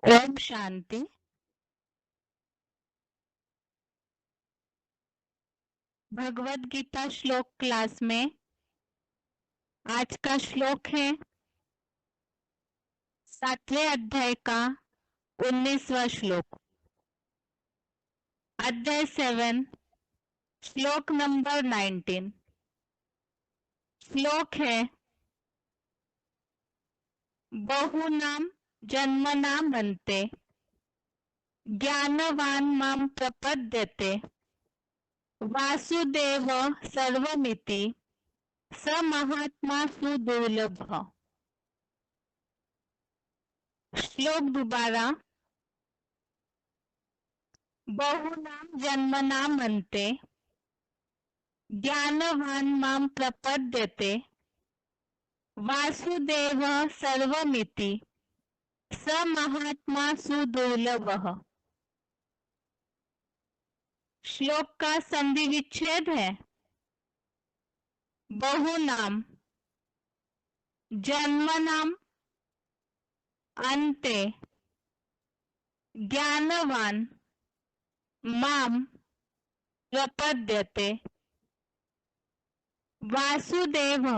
ओम शांति। भगवद गीता श्लोक क्लास में आज का श्लोक है 7वें अध्याय का 19वां श्लोक। अध्याय 7 श्लोक नंबर 19। श्लोक है बहुनाम जन्मनाम अन्ते ज्ञानवान मां प्रपद्यते वासुदेव सर्वमिति स महात्मा सुदुर्लभ। श्लोक दोबारा। बहुनाम जन्मनाम अन्ते ज्ञानवान मां प्रपद्यते वासुदेव सर्वमिति स महात्मा सुदुर्लभः। श्लोक का संधि विच्छेद है। बहुनाम जन्मनाम अन्ते ज्ञानवान मां प्रपद्यते वासुदेव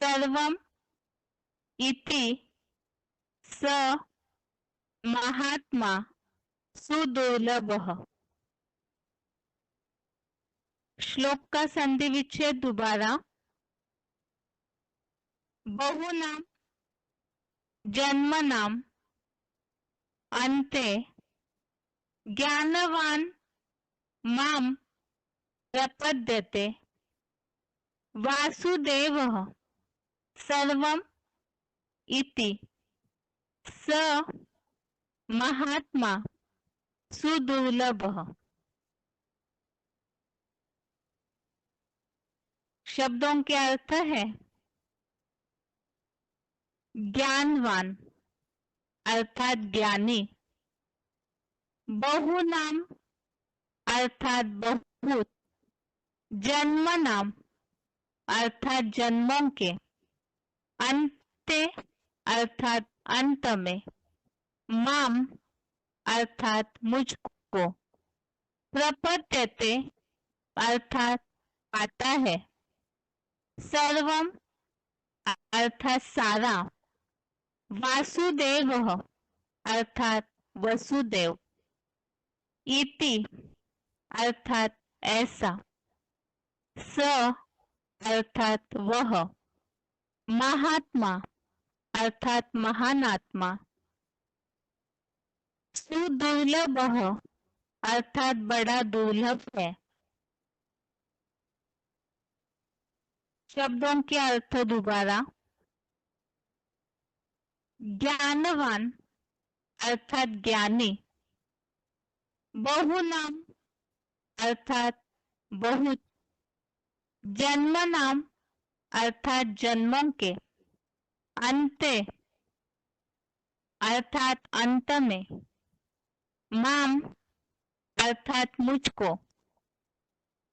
सर्वम इति स महात्मा सुदुर्लभः। श्लोक का संधि विच्छेद दोबारा। बहुनाम जन्मनाम अन्ते ज्ञानवान मां प्रपद्यते वासुदेवः सर्वम इति स महात्मा सुदुर्लभः। शब्दों के अर्थ है ज्ञानवान अर्थात ज्ञानी, बहुनाम अर्थात बहुत, जन्मनाम अर्थात जन्मों के, अन्ते अर्थात अंत में, माम अर्थात मुझको, प्रपद्यते अर्थात पाता है, सर्वम अर्थात सारा, वासुदेव अर्थात वसुदेव, इति अर्थात ऐसा, स अर्थात वह, महात्मा अर्थात महान आत्मा, सुदुर्लभ अर्थात बड़ा दुर्लभ है। शब्दों के अर्थ दोबारा। ज्ञानवान अर्थात ज्ञानी, बहुनाम अर्थात बहुत, जन्मनाम अर्थात जन्मों के, अन्ते अर्थात अंत में, माम अर्थात मुझको,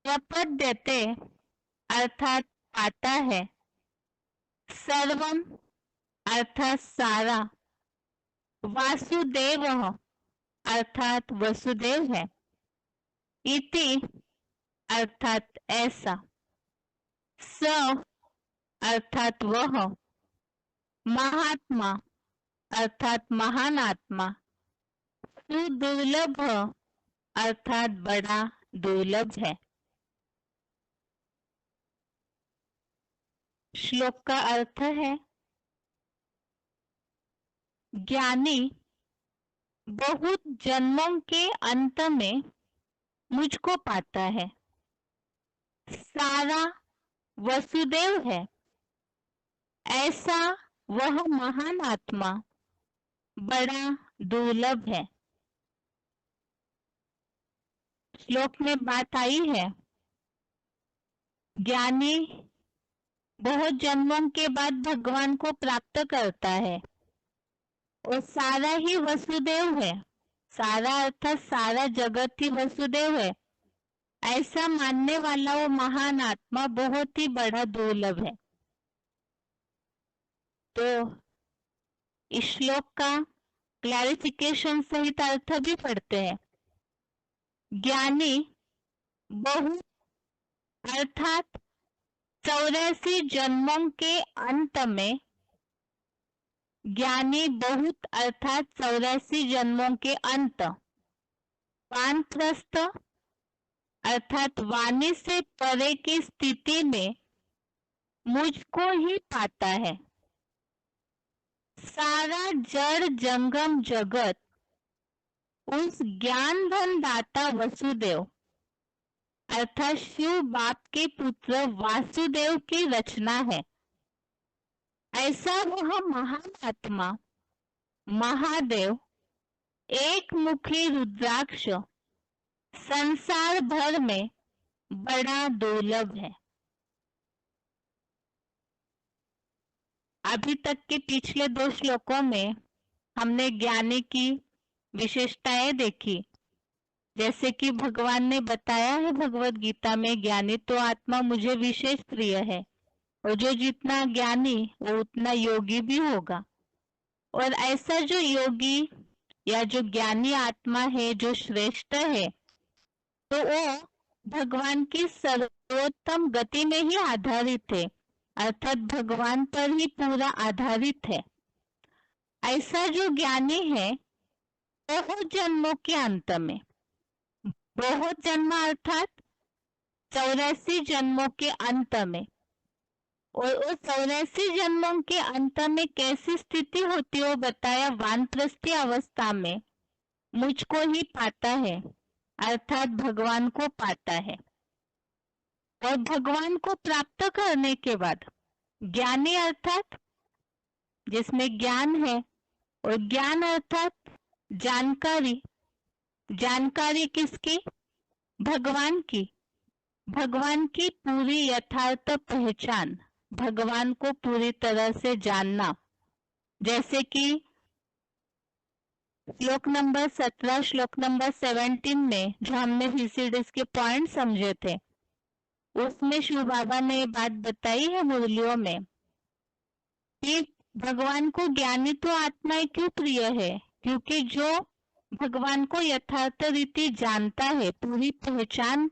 प्रपद्यते अर्थात पाता है, सर्वम अर्थात सारा, वासुदेव अर्थात वसुदेव है, इति अर्थात ऐसा, स अर्थात वह, महात्मा अर्थात महान आत्मा, सुदुर्लभ अर्थात बड़ा दुर्लभ है। श्लोक का अर्थ है ज्ञानी बहुत जन्मों के अंत में मुझको पाता है, सारा वसुदेव है, ऐसा वह महान आत्मा बड़ा दुर्लभ है। श्लोक में बात आई है ज्ञानी बहुत जन्मों के बाद भगवान को प्राप्त करता है और सारा ही वसुदेव है, सारा अर्थात सारा जगत ही वसुदेव है, ऐसा मानने वाला वो महान आत्मा बहुत ही बड़ा दुर्लभ है। तो इस श्लोक का क्लैरिफिकेशन सहित अर्थ भी पढ़ते हैं। ज्ञानी बहुत अर्थात 84 जन्मों के अंत में, ज्ञानी बहुत अर्थात 84 जन्मों के अंत, वानप्रस्थ अर्थात वाणी से परे की स्थिति में मुझको ही पाता है। सारा जड़ जंगम जगत उस ज्ञान धन दाता वसुदेव अर्थात शिव बाप के पुत्र वासुदेव की रचना है। ऐसा वह महान आत्मा महादेव एक मुखी रुद्राक्ष संसार भर में बड़ा दुर्लभ है। अभी तक के पिछले 2 श्लोकों में हमने ज्ञानी की विशेषताएं देखी। जैसे कि भगवान ने बताया है भगवत गीता में, ज्ञानी तो आत्मा मुझे विशेष प्रिय है, और जो जितना ज्ञानी वो उतना योगी भी होगा। और ऐसा जो योगी या जो ज्ञानी आत्मा है, जो श्रेष्ठ है, तो वो भगवान की सर्वोत्तम गति में ही आधारित है, अर्थात भगवान पर ही पूरा आधारित है। ऐसा जो ज्ञानी है बहुत जन्मों के अंत में, बहुत जन्म अर्थात 84 जन्मों के अंत में, और उस 84 जन्मों के अंत में कैसी स्थिति होती है वो बताया। वानप्रस्थी अवस्था में मुझको ही पाता है, अर्थात भगवान को पाता है। और भगवान को प्राप्त करने के बाद ज्ञानी अर्थात जिसमें ज्ञान है, और ज्ञान अर्थात जानकारी, जानकारी किसकी? भगवान की, भगवान की पूरी यथार्थ पहचान, भगवान को पूरी तरह से जानना। जैसे कि श्लोक नंबर 17, श्लोक नंबर 17 में जो हमने VCDs के पॉइंट समझे थे, उसमें शिव बाबा ने ये बात बताई है मुरलियों में कि भगवान को ज्ञानी तो आत्माएं क्यों प्रिय है? क्योंकि जो भगवान को यथार्थ रीति जानता है, पूरी पहचान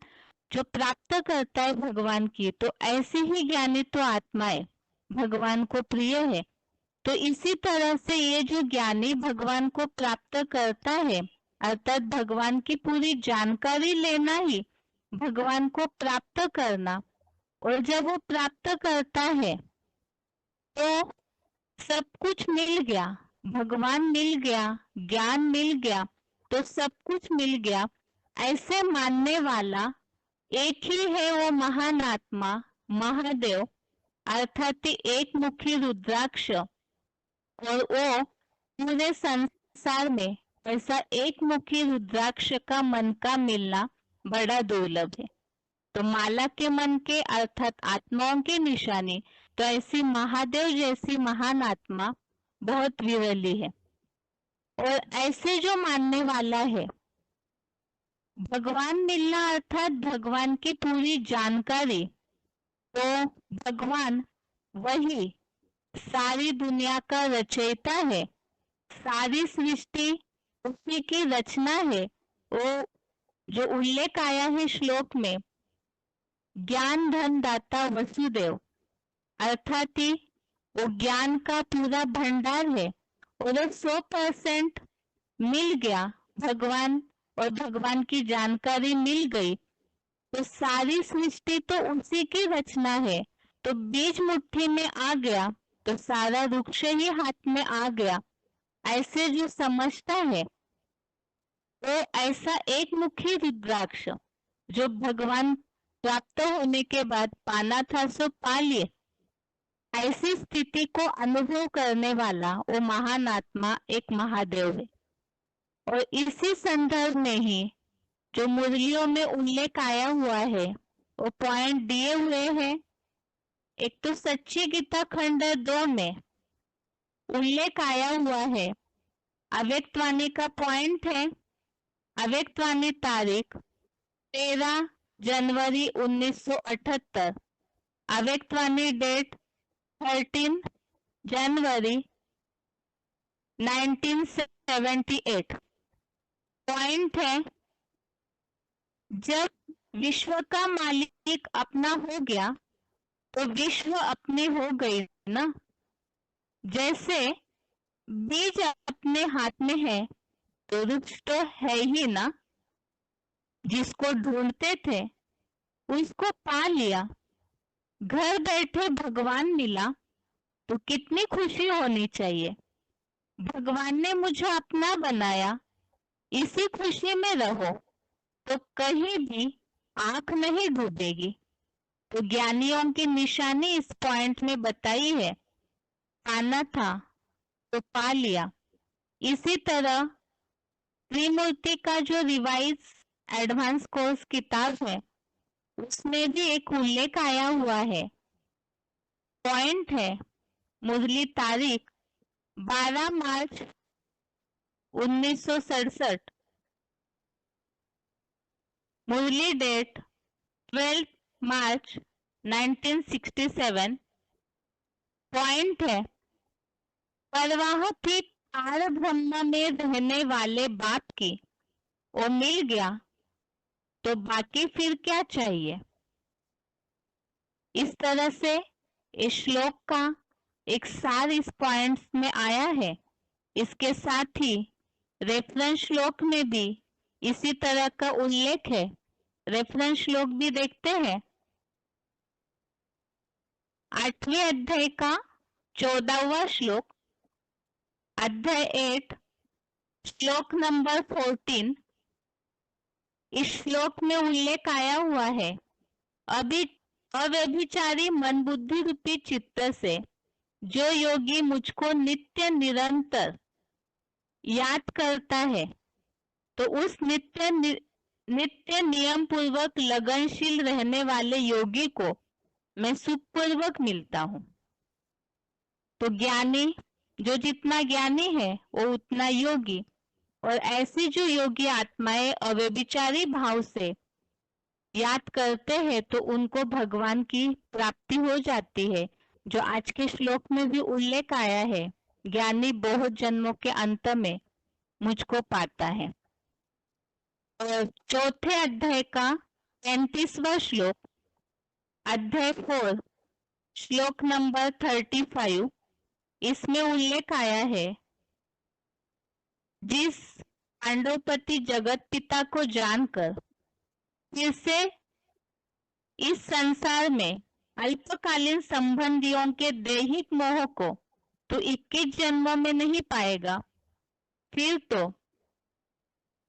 जो प्राप्त करता है भगवान की, तो ऐसे ही ज्ञानी तो आत्माएं भगवान को प्रिय है। तो इसी तरह से ये जो ज्ञानी भगवान को प्राप्त करता है, अर्थात भगवान की पूरी जानकारी लेना ही भगवान को प्राप्त करना, और जब वो प्राप्त करता है तो सब कुछ मिल गया, भगवान मिल गया, ज्ञान मिल गया, तो सब कुछ मिल गया, ऐसे मानने वाला एक ही है वो महान आत्मा महादेव, अर्थात एक मुखी रुद्राक्ष। और वो पूरे संसार में ऐसा एक मुखी रुद्राक्ष का मन का मिलना बड़ा दुर्लभ है। तो माला के मन के अर्थात आत्माओं की निशानी, तो ऐसी महादेव जैसी महान आत्मा बहुत विरली है। और ऐसे जो मानने वाला है, भगवान मिलना अर्थात भगवान की पूरी जानकारी, तो भगवान वही सारी दुनिया का रचयिता है, सारी सृष्टि उसी की रचना है। वो जो उल्लेख आया है श्लोक में, ज्ञान धन दाता वसुदेव, अर्थात ही वो ज्ञान का पूरा भंडार है, और 100% मिल गया भगवान, और भगवान की जानकारी मिल गई, तो सारी सृष्टि तो उसी की रचना है। तो बीज मुट्ठी में आ गया तो सारा वृक्ष ही हाथ में आ गया, ऐसे जो समझता है वो ऐसा एक मुखी रुद्राक्ष जो भगवान प्राप्त होने के बाद पाना था सो पा लिए, ऐसी स्थिति को अनुभव करने वाला वो महान आत्मा एक महादेव है। और इसी संदर्भ में ही जो मुरलियों में उल्लेख आया हुआ है वो पॉइंट दिए हुए हैं। एक तो सच्ची गीता खंड 2 में उल्लेख आया हुआ है, अव्यक्तवाणी का पॉइंट है, अव्यक्तवाणी तारीख 13 जनवरी 1978, अव्यक्तवाणी डेट 13 जनवरी 1978। 78 पॉइंट है, जब विश्व का मालिक अपना हो गया तो विश्व अपनी हो गई ना। जैसे बीज अपने हाथ में है तो वृक्ष तो है ही ना। जिसको ढूंढते थे उसको पा लिया। घर बैठे भगवान मिला तो कितनी खुशी होनी चाहिए। भगवान ने मुझे अपना बनाया, इसी खुशी में रहो तो कहीं भी आंख नहीं डूबेगी। तो ज्ञानियों की निशानी इस पॉइंट में बताई है, पाना था तो पा लिया। इसी तरह त्रिमूर्ति का जो रिवाइज एडवांस कोर्स किताब है उसमें भी एक उल्लेख आया हुआ है। पॉइंट है, मुरली तारीख 12 मार्च 1967, मुरली डेट 12 मार्च 1967। पॉइंट है, परवाह थी पार ब्रह्म में रहने वाले बाप की, वो मिल गया तो बाकी फिर क्या चाहिए। इस तरह से इस श्लोक का एक सार इस पॉइंट्स में आया है। इसके साथ ही रेफरेंस श्लोक में भी इसी तरह का उल्लेख है। रेफरेंस श्लोक भी देखते हैं। 8वें अध्याय का 14वां श्लोक, अध्याय 8 श्लोक नंबर 14। इस श्लोक में उल्लेख आया हुआ है, अभी अव्यभिचारी मन बुद्धि रूपी चित्त से जो योगी मुझको नित्य निरंतर याद करता है तो उस नित्य नियम पूर्वक लगनशील रहने वाले योगी को मैं सुखपूर्वक मिलता हूँ। तो ज्ञानी जो जितना ज्ञानी है वो उतना योगी, और ऐसी जो योगी आत्माएं अव्यभिचारी भाव से याद करते हैं तो उनको भगवान की प्राप्ति हो जाती है। जो आज के श्लोक में भी उल्लेख आया है, ज्ञानी बहुत जन्मों के अंत में मुझको पाता है। और चौथे अध्याय का 35वां श्लोक, अध्याय 4 श्लोक नंबर 35, इसमें उल्लेख आया है, जिस पांडवपति जगत पिता को जानकर फिर से इस संसार में अल्पकालीन संबंधियों के दैहिक मोह को तो 21 जन्मों में नहीं पाएगा, फिर तो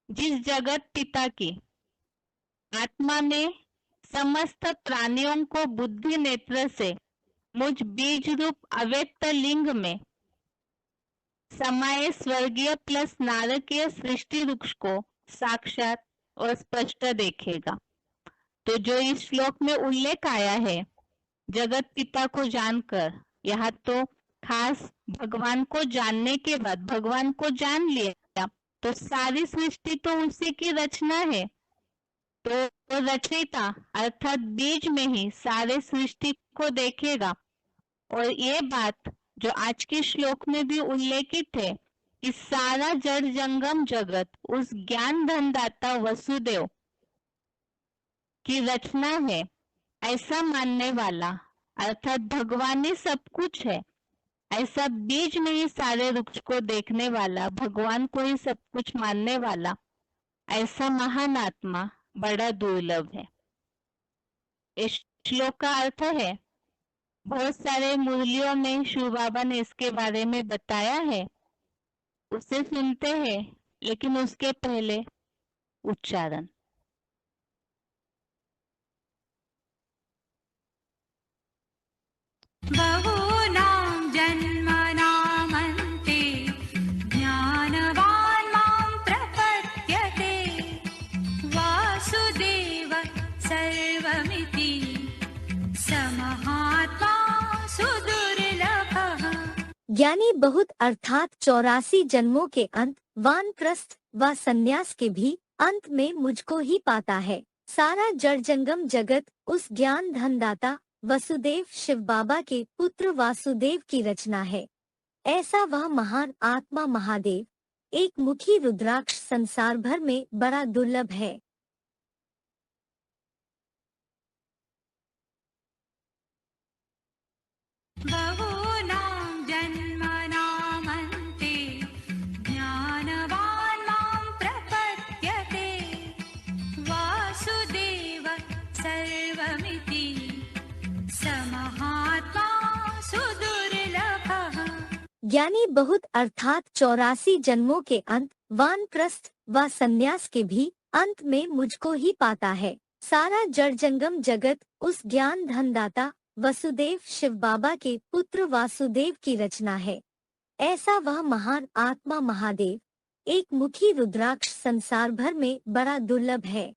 जिस जगत पिता की आत्मा में समस्त प्राणियों को बुद्धि नेत्र से मुझ बीज रूप अव्यक्त लिंग में समाये स्वर्गीय प्लस नारकीय सृष्टि वृक्ष को साक्षात और स्पष्ट देखेगा। तो जो इस श्लोक में उल्लेख आया है, जगत पिता को जानकर, यहाँ तो खास भगवान को जानने के बाद भगवान को जान लिया तो सारी सृष्टि तो उसी की रचना है। तो रचयिता अर्थात बीज में ही सारे सृष्टि को देखेगा। और ये बात जो आज के श्लोक में भी उल्लेखित है कि सारा जड़ जंगम जगत उस ज्ञान धनदाता वसुदेव की रचना है, ऐसा मानने वाला अर्थात भगवान ही सब कुछ है, ऐसा बीज में ही सारे वृक्ष को देखने वाला, भगवान को ही सब कुछ मानने वाला, ऐसा महान आत्मा बड़ा दुर्लभ है। इस श्लोक का अर्थ है, बहुत सारे मुरलियों में शिव बाबा ने इसके बारे में बताया है, उसे सुनते हैं, लेकिन उसके पहले उच्चारण। बहूनां जन्मनामन्ते ज्ञानवान् मां प्रपद्यते वासुदेव सर्वमिति स महात्मा सुदुर्लभः। ज्ञानी बहुत अर्थात 84 जन्मों के अंत, वानप्रस्थ व संन्यास के भी अंत में मुझको ही पाता है। सारा जड़ जंगम जगत उस ज्ञान धनदाता वसुदेव शिव बाबा के पुत्र वासुदेव की रचना है। ऐसा वह महान आत्मा महादेव एक मुखी रुद्राक्ष संसार भर में बड़ा दुर्लभ है। बहूनां जन्मनामन्ते ज्ञानवान् मां प्रपद्यते वासुदेव सर्वमिति स महात्मा सुदुर्लभः। ज्ञानी बहुत अर्थात 84 जन्मों के अंत, वानप्रस्थ व संन्यास के भी अंत में मुझको ही पाता है। सारा जड़ जंगम जगत उस ज्ञान धनदाता वसुदेव शिव बाबा के पुत्र वासुदेव की रचना है। ऐसा वह महान आत्मा महादेव, एक मुखी रुद्राक्ष संसार भर में बड़ा दुर्लभ है।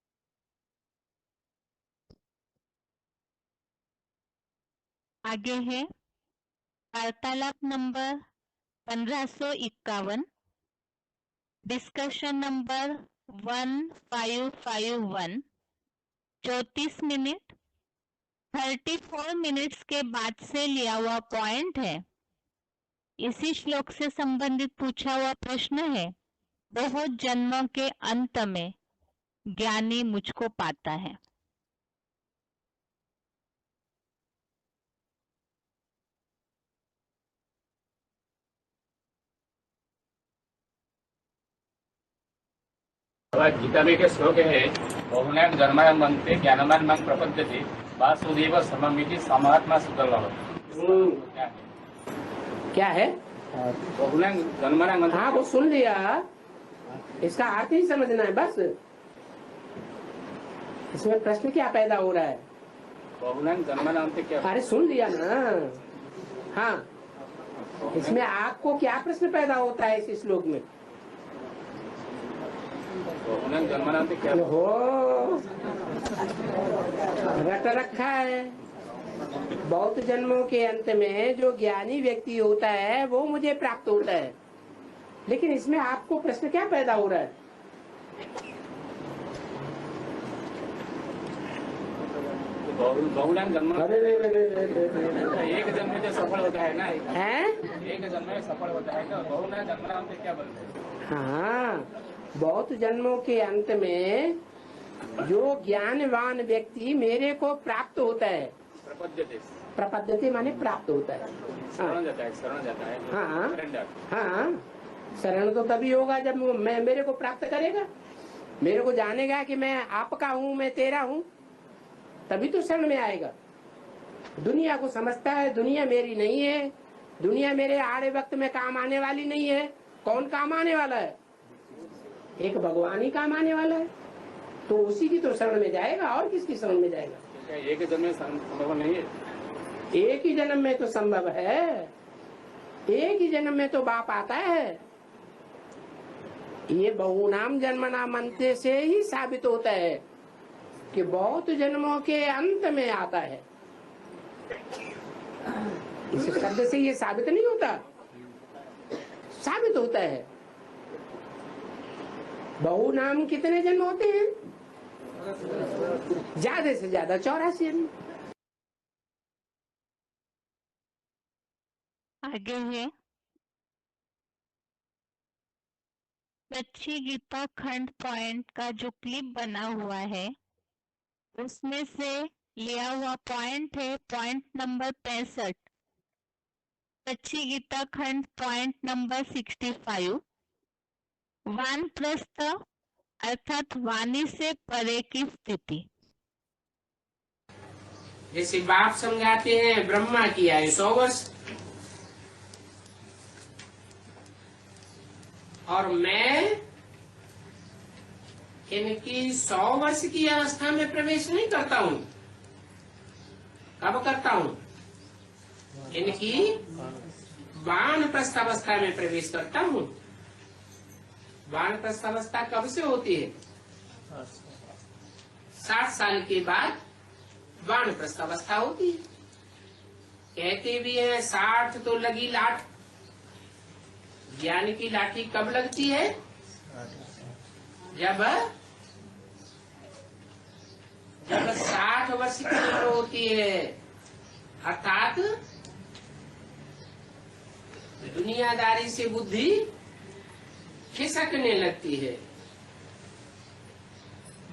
आगे है वार्तालाप number 1551, discussion number 1551, 34 minute 34 minutes के बाद से लिया हुआ पॉइंट है। इसी श्लोक से संबंधित पूछा हुआ प्रश्न है, बहुत जन्मों के अंत में ज्ञानी मुझको पाता है। गीता में के श्लोक है, बहुनां जन्मान् मनते ज्ञानवान् मां प्रपद्यते वासुदेव सममिति समात्मा सुदुर्लभः। क्या है? बहुनां जन्मान् मनते। हाँ, वो सुन लिया, इसका अर्थ ही समझना है बस। इसमें प्रश्न क्या पैदा हो रहा है? बहुनां जन्मान् मनते क्या? अरे सुन लिया ना। हाँ, इसमें आपको क्या प्रश्न पैदा होता है इस श्लोक में? बहुनां जन्मान् मनते क्या? हो रट रखा है। बहुत जन्मों के अंत में जो ज्ञानी व्यक्ति होता है वो मुझे प्राप्त होता है, लेकिन इसमें आपको प्रश्न क्या पैदा हो रहा है? बहुनां जन्मान्। अरे एक जन्म में जो सफल होता है ना, हैं? एक जन्म में सफल होता है तो बहुनां जन्मान् मनते क्या बोलते हैं? हाँ, बहुत जन्मों के अंत में जो ज्ञानवान व्यक्ति मेरे को प्राप्त होता है, प्रपद्यते। प्रपद्यते माने प्राप्त होता है। शरण जाता है, शरण जाता है। हाँ Surrender। हाँ, शरण तो तभी होगा जब मैं मेरे को प्राप्त करेगा, मेरे को जानेगा कि मैं आपका हूँ, मैं तेरा हूँ, तभी तो शरण में आएगा। दुनिया को समझता है दुनिया मेरी नहीं है, दुनिया मेरे आड़े वक्त में काम आने वाली नहीं है। कौन काम आने वाला है? एक भगवान ही काम आने वाला है, तो उसी की तो शरण में जाएगा, और किसकी शरण में जाएगा? क्या एक जन्म में संभव नहीं है? एक ही जन्म में तो संभव है, एक ही जन्म में तो बाप आता है। ये बहुनाम जन्मनाम अंत्य से ही साबित होता है कि बहुत जन्मों के अंत में आता है। इस शब्द से ये साबित नहीं होता, साबित होता है। बहुनाम कितने जन्म होते हैं? ज्यादा से ज्यादा 84 जन्म। आगे है सच्ची गीता खंड पॉइंट का जो क्लिप बना हुआ है उसमें से लिया हुआ पॉइंट है पॉइंट नंबर 65, सच्ची गीता खंड पॉइंट नंबर 65, वानप्रस्थ अर्थात वाणी से परे की स्थिति। जैसे बाप समझाते हैं ब्रह्मा की आयु 100 वर्ष, और मैं इनकी 100 वर्ष की अवस्था में प्रवेश नहीं करता हूँ। कब करता हूँ? इनकी वानप्रस्थ अवस्था में प्रवेश करता हूँ। वानप्रस्थ अवस्था कब से होती है? 60 साल के बाद वानप्रस्थ अवस्था होती है। कहते भी है 60 तो लगी लाठ। ज्ञान की लाठी कब लगती है? जब 60 वर्ष की उम्र होती है, अर्थात दुनियादारी से बुद्धि खिसकने लगती है।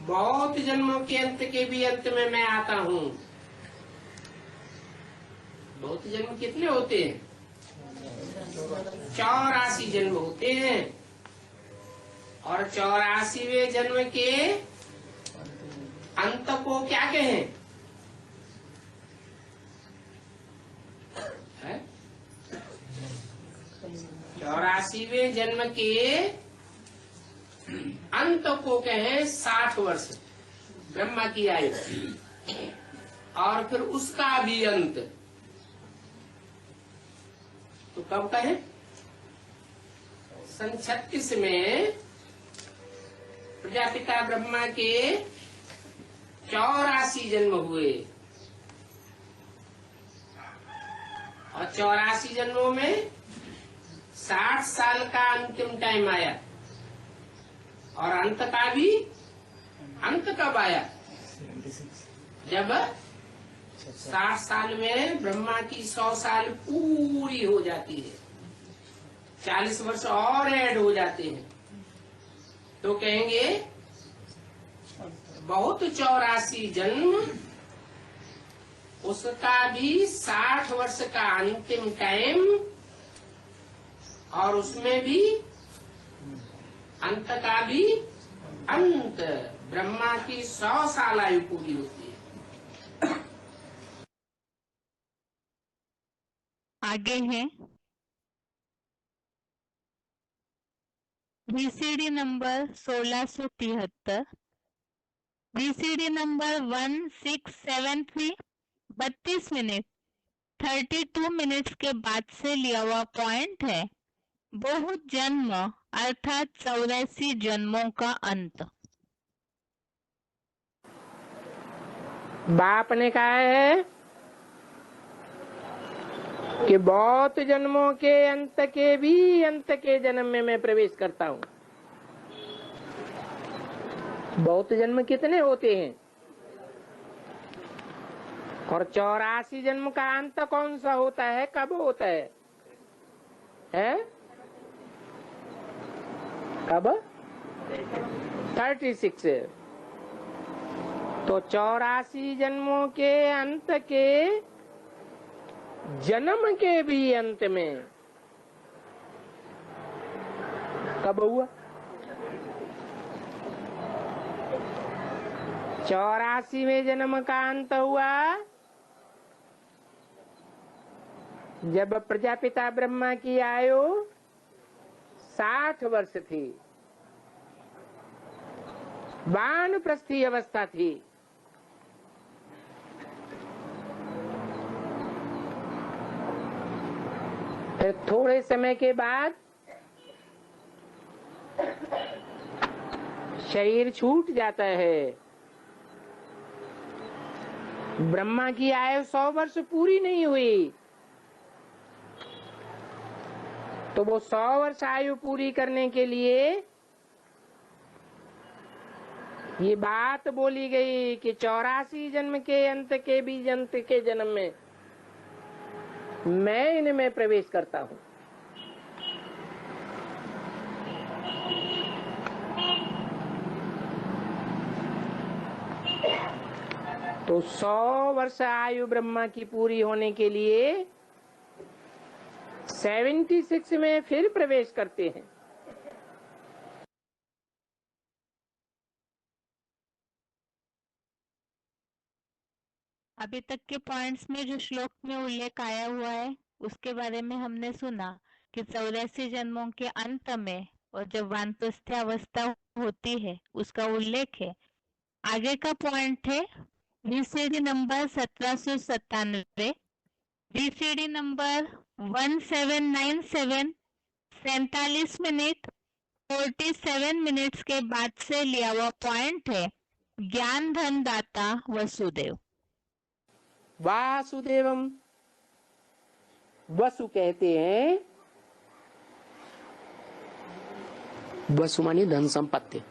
बहुत जन्मों के अंत के भी अंत में मैं आता हूँ। बहुत जन्म कितने होते हैं? 84 जन्म होते हैं। और 84वें जन्म के अंत को क्या कहें? 84वें जन्म के अंत को कहें 60 वर्ष ब्रह्मा की आयु। और फिर उसका भी अंत तो कब कहें? सन 36 में प्रजापिता ब्रह्मा के 84 जन्म हुए। और 84 जन्मों में 60 साल का अंतिम टाइम आया। और अंत का भी अंत कब आया? जब 60 साल में ब्रह्मा की 100 साल पूरी हो जाती है, 40 वर्ष और ऐड हो जाते हैं, तो कहेंगे बहुत 84 जन्म, उसका भी 60 वर्ष का अंतिम टाइम, और उसमें भी अंत का भी अंत। ब्रह्मा की 100 साल आयु पूरी होती है। आगे है VCD number 1673, VCD number 1673, 32 minute 32 minutes के बाद से लिया हुआ पॉइंट है। बहुत जन्म अर्थात 84 जन्मों का अंत। बाप ने कहा है कि बहुत जन्मों के अंत के भी अंत के जन्म में मैं प्रवेश करता हूँ। बहुत जन्म कितने होते हैं? और 84 जन्म का अंत कौन सा होता है? कब होता है? कब? 36। तो 84 जन्मों के अंत के जन्म के भी अंत में कब हुआ? 84वें जन्म का अंत हुआ जब प्रजापिता ब्रह्मा की आयु 60 वर्ष थी, वानप्रस्थी अवस्था थी। फिर थोड़े समय के बाद शरीर छूट जाता है। ब्रह्मा की आयु 100 वर्ष पूरी नहीं हुई, तो वो 100 वर्ष आयु पूरी करने के लिए ये बात बोली गई कि 84 जन्म के अंत के बीज अंत के जन्म में मैं इनमें प्रवेश करता हूँ। तो 100 वर्ष आयु ब्रह्मा की पूरी होने के लिए 76 में फिर प्रवेश करते हैं। अभी तक के पॉइंट्स में जो श्लोक में उल्लेख आया हुआ है उसके बारे में हमने सुना कि 84 जन्मों के अंत में और जब वानप्रस्थी अवस्था होती है उसका उल्लेख है। आगे का पॉइंट है VCD number 1797, VCD number 1797, 47 minute 47 minutes के बाद से लिया हुआ पॉइंट है ज्ञान धन दाता वसुदेव। वासुदेवम, वसु कहते हैं, वसु मानी धन संपत्ति,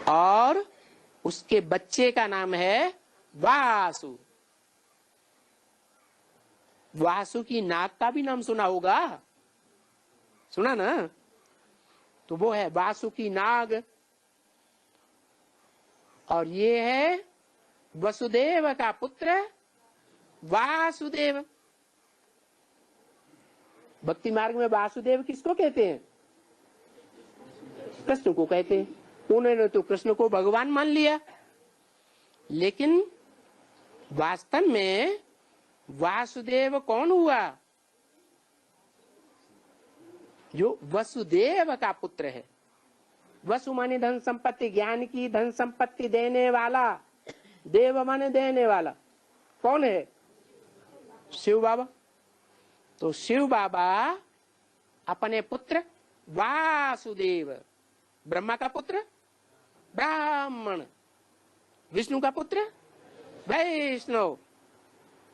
और उसके बच्चे का नाम है वासु। वासु की नाक का भी नाम सुना होगा। सुना ना? तो वो है वासुकी नाग, और ये है वसुदेव का पुत्र वासुदेव। भक्ति मार्ग में वासुदेव किसको कहते हैं? कृष्ण को कहते हैं। उन्होंने तो कृष्ण को भगवान मान लिया, लेकिन वास्तव में वासुदेव कौन हुआ? जो वसुदेव का पुत्र है। वसु माने धन संपत्ति, ज्ञान की धन संपत्ति देने वाला, देव माने देने वाला। कौन है? शिव बाबा। तो शिव बाबा अपने पुत्र वासुदेव, ब्रह्मा का पुत्र ब्राह्मण, विष्णु का पुत्र वैष्णव,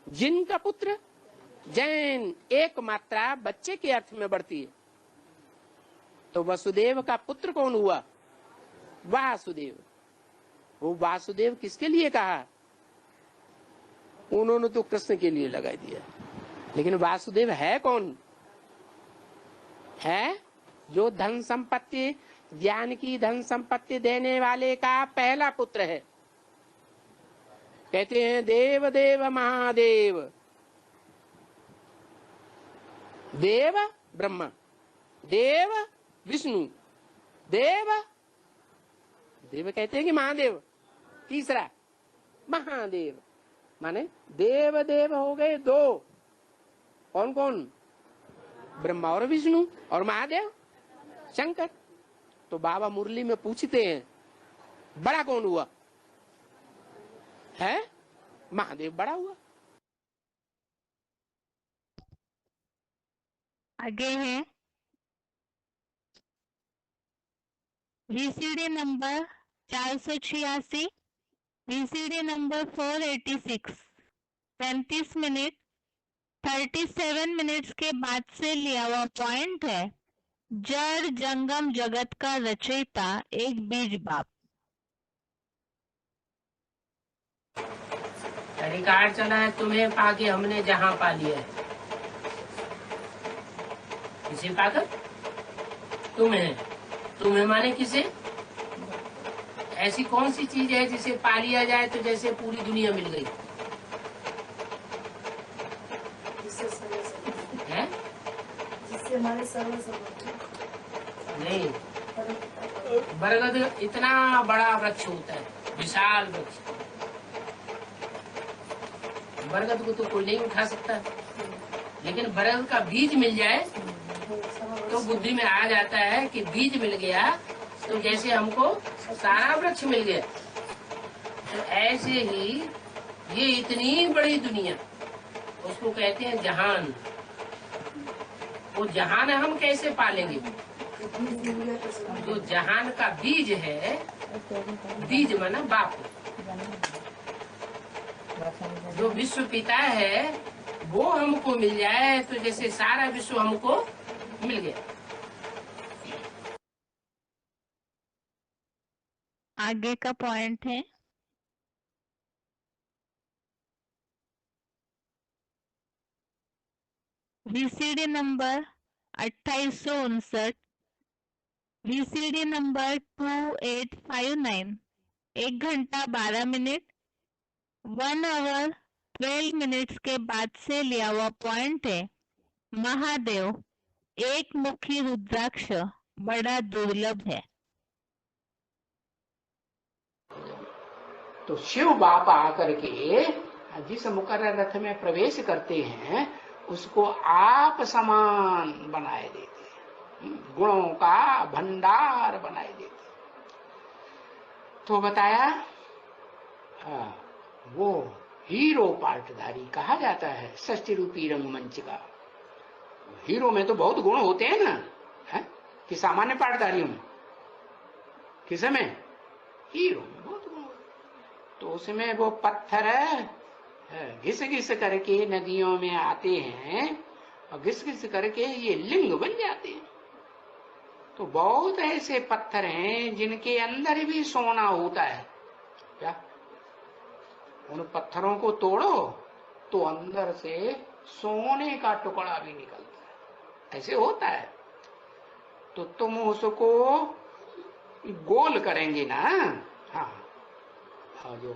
जिन का पुत्र जैन, एक मात्रा बच्चे के अर्थ में बढ़ती है। तो वसुदेव का पुत्र कौन हुआ? वासुदेव। वो वासुदेव किसके लिए कहा? उन्होंने तो कृष्ण के लिए लगा दिया, लेकिन वासुदेव है कौन? है जो धन संपत्ति, ज्ञान की धन संपत्ति देने वाले का पहला पुत्र है। कहते हैं देव देव महादेव। देव ब्रह्मा, देव विष्णु, देव देव कहते हैं कि महादेव, तीसरा महादेव। माने देव देव हो गए दो। कौन कौन? ब्रह्मा और विष्णु, और महादेव शंकर। तो बाबा मुरली में पूछते हैं बड़ा कौन हुआ? है महादेव बड़ा हुआ। आगे है VCD number 486, VCD number 486, 35 minute 37 minutes के बाद से लिया हुआ पॉइंट है। जड़ जंगम जगत का रचयिता एक बीज बाप। रिकॉर्ड चला है, तुम्हें पाके हमने जहां पा लिया है। किसे पाकर? तुम्हें। तुम्हें माने किसे? ऐसी कौन सी चीज है जिसे पा लिया जाए तो जैसे पूरी दुनिया मिल गई है? जिससे हमारे सर्व नहीं, बरगद इतना बड़ा वृक्ष होता है, विशाल वृक्ष। बरगद को तो कोई नहीं उठा सकता, लेकिन बरगद का बीज मिल जाए तो बुद्धि में आ जाता है कि बीज मिल गया तो जैसे हमको सारा वृक्ष मिल गया। तो ऐसे ही ये इतनी बड़ी दुनिया, उसको कहते हैं जहान। वो जहान हम कैसे पालेंगे? जो जहान का बीज है, बीज माना बाप, जो विश्व पिता है वो हमको मिल जाए तो जैसे सारा विश्व हमको मिल गया। आगे का पॉइंट है VCD नंबर 2859, VCD नंबर 2859, 1 घंटा 12 मिनट 1 आवर 12 मिनट्स के बाद से लिया हुआ पॉइंट है। महादेव एक मुखी रुद्राक्ष बड़ा दुर्लभ है। तो शिव बाबा आकर के जिस मुकर्रर रथ में प्रवेश करते हैं उसको आप समान बनाए देते हैं, गुणों का भंडार बनाए देते हैं। तो बताया वो हीरो पार्टधारी कहा जाता है षष्ठी रूपी रंगमंच का। हीरो में तो बहुत गुण होते हैं ना, है कि सामान्य पार्टधारियों में? किस में? हीरो में बहुत गुण होते। तो उसमें वो पत्थर घिस घिस करके नदियों में आते हैं और घिस घिस करके ये लिंग बन जाते हैं। तो बहुत ऐसे पत्थर हैं जिनके अंदर भी सोना होता है। क्या? उन पत्थरों को तोड़ो तो अंदर से सोने का टुकड़ा भी निकलता है। ऐसे होता है। तो तुम उसको गोल करेंगे ना। हाँ हाँ, जो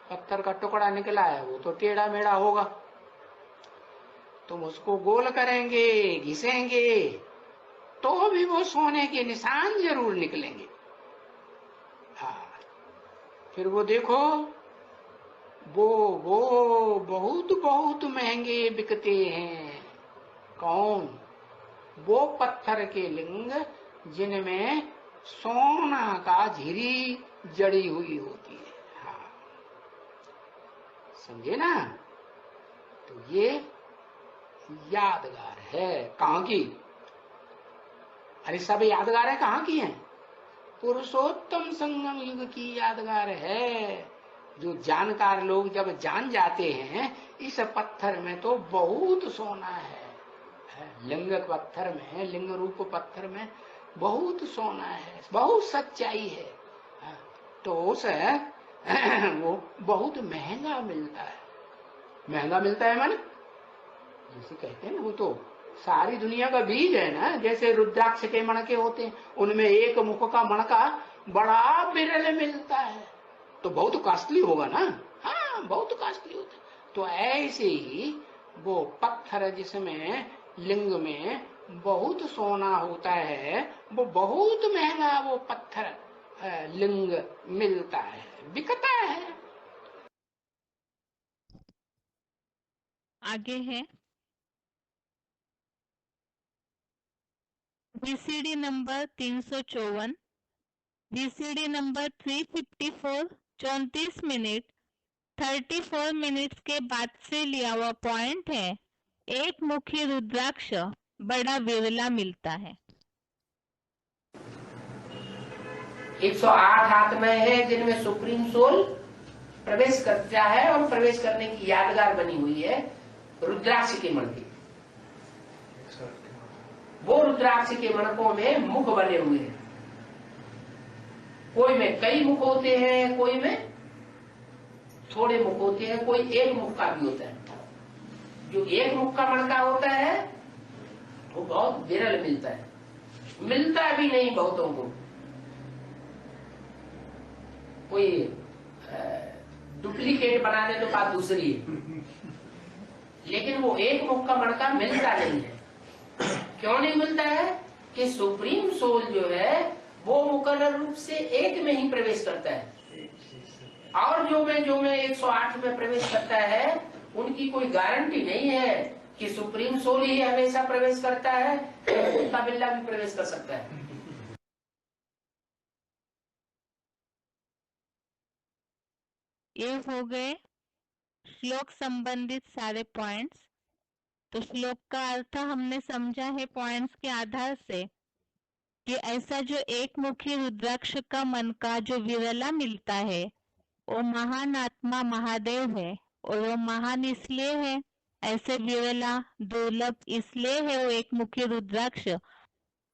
पत्थर का टुकड़ा निकला है वो तो टेढ़ा मेढ़ा होगा, तुम उसको गोल करेंगे, घिसेंगे, तो भी वो सोने के निशान जरूर निकलेंगे। हाँ, फिर वो देखो, वो बहुत बहुत महंगे बिकते हैं। कौन? वो पत्थर के लिंग जिनमें सोना का झिरी जड़ी हुई होती है। हाँ, समझे ना? तो ये यादगार है। कहाँ की? अरे सब यादगार है, कहाँ की है? पुरुषोत्तम संगम युग की यादगार है, जो जानकार लोग जब जान जाते हैं इस पत्थर में तो बहुत सोना है, लिंग पत्थर में, लिंग रूप पत्थर में बहुत सोना है, बहुत सच्चाई है, तो उस वो बहुत महंगा मिलता है। महंगा मिलता है माने जैसे कहते हैं ना, वो तो सारी दुनिया का बीज है ना। जैसे रुद्राक्ष के मणके होते हैं, उनमें एक मुख का मणका बड़ा विरल मिलता है, तो बहुत कॉस्टली होगा ना। हाँ, बहुत कॉस्टली होता है। तो ऐसे ही वो पत्थर जिसमें लिंग में बहुत सोना होता है, वो बहुत महंगा वो पत्थर लिंग मिलता है, बिकता है। आगे है VCD number 354, VCD number 354, 34 minute 34 minutes के बाद से लिया हुआ पॉइंट है। एक मुखी रुद्राक्ष बड़ा विरला मिलता है। 108 आत्माएं हैं जिनमें सुप्रीम सोल प्रवेश करता है, और प्रवेश करने की यादगार बनी हुई है रुद्राक्ष के मणके। वो रुद्राक्ष के मणकों में मुख बने हुए हैं, कोई में कई मुख होते हैं, कोई में थोड़े मुख होते हैं, कोई एक मुख का भी होता है। जो एक मुख का मणका होता है वो बहुत विरल मिलता है, मिलता भी नहीं बहुतों को। कोई डुप्लीकेट बना दे तो बात दूसरी है, लेकिन वो एक मुख का मणका मिलता नहीं है। क्यों नहीं मिलता है? कि सुप्रीम सोल जो है वो मुकर्रर रूप से एक में ही प्रवेश करता है, और जो में 108 में प्रवेश करता है उनकी कोई गारंटी नहीं है कि सुप्रीम सोल ही हमेशा प्रवेश करता है, कुत्ता बिल्ला भी प्रवेश कर सकता है। ये हो गए श्लोक संबंधित सारे पॉइंट्स। तो श्लोक का अर्थ हमने समझा है पॉइंट्स के आधार से कि ऐसा जो एक मुखी रुद्राक्ष का मन का जो विरला मिलता है वो महान आत्मा महादेव है, और वो महान इसलिए है, ऐसे विरला दुर्लभ इसलिए है वो एक मुखी रुद्राक्ष,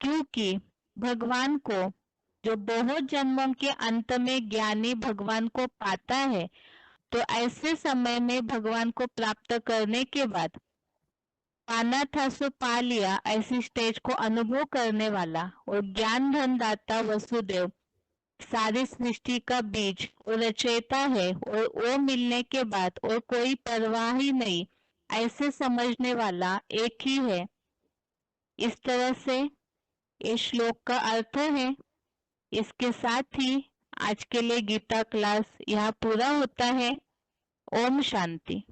क्योंकि भगवान को जो बहुत जन्मों के अंत में ज्ञानी भगवान को पाता है, तो ऐसे समय में भगवान को प्राप्त करने के बाद पाना था सो पा लिया ऐसी स्टेज को अनुभव करने वाला और ज्ञान धन दाता वसुदेव सारी सृष्टि का बीज और रचयिता है, और वो मिलने के बाद और कोई परवाह ही नहीं ऐसे समझने वाला एक ही है। इस तरह से ये श्लोक का अर्थ है। इसके साथ ही आज के लिए गीता क्लास यहाँ पूरा होता है। ओम शांति।